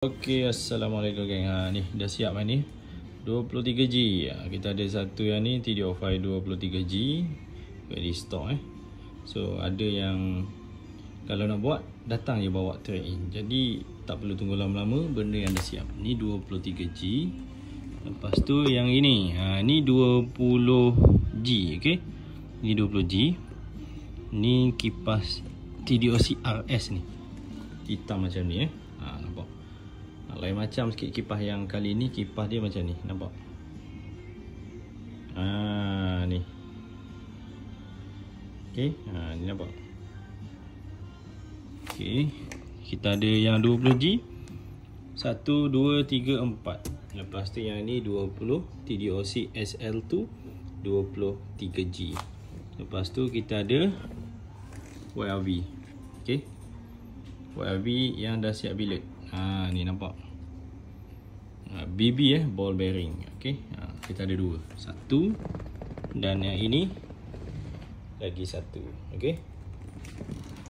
Okey, assalamualaikum geng. Ni dah siap ni 23G. Kita ada satu yang ni TDO5 23G ready stock So ada yang kalau nak buat datang je bawa tray in. Jadi tak perlu tunggu lama-lama, benda yang dah siap. Ni 23G. Lepas tu yang ini, ni 20G, okey. Ni 20G. Ni kipas TDOC RS ni. Hitam macam ni nampak. Lain macam sikit kipas yang kali ni, kipas dia macam ni, nampak? Ni. Okey, ni nampak. Okey, kita ada yang 20G. 1 2 3 4. Lepas tu yang ni 20 TDOC SL2 23G. Lepas tu kita ada YRV. Okey. YRV yang dah siap billet. Ni nampak. BB ball bearing. Okey. Kita ada dua. Satu dan yang ini lagi satu. Okey.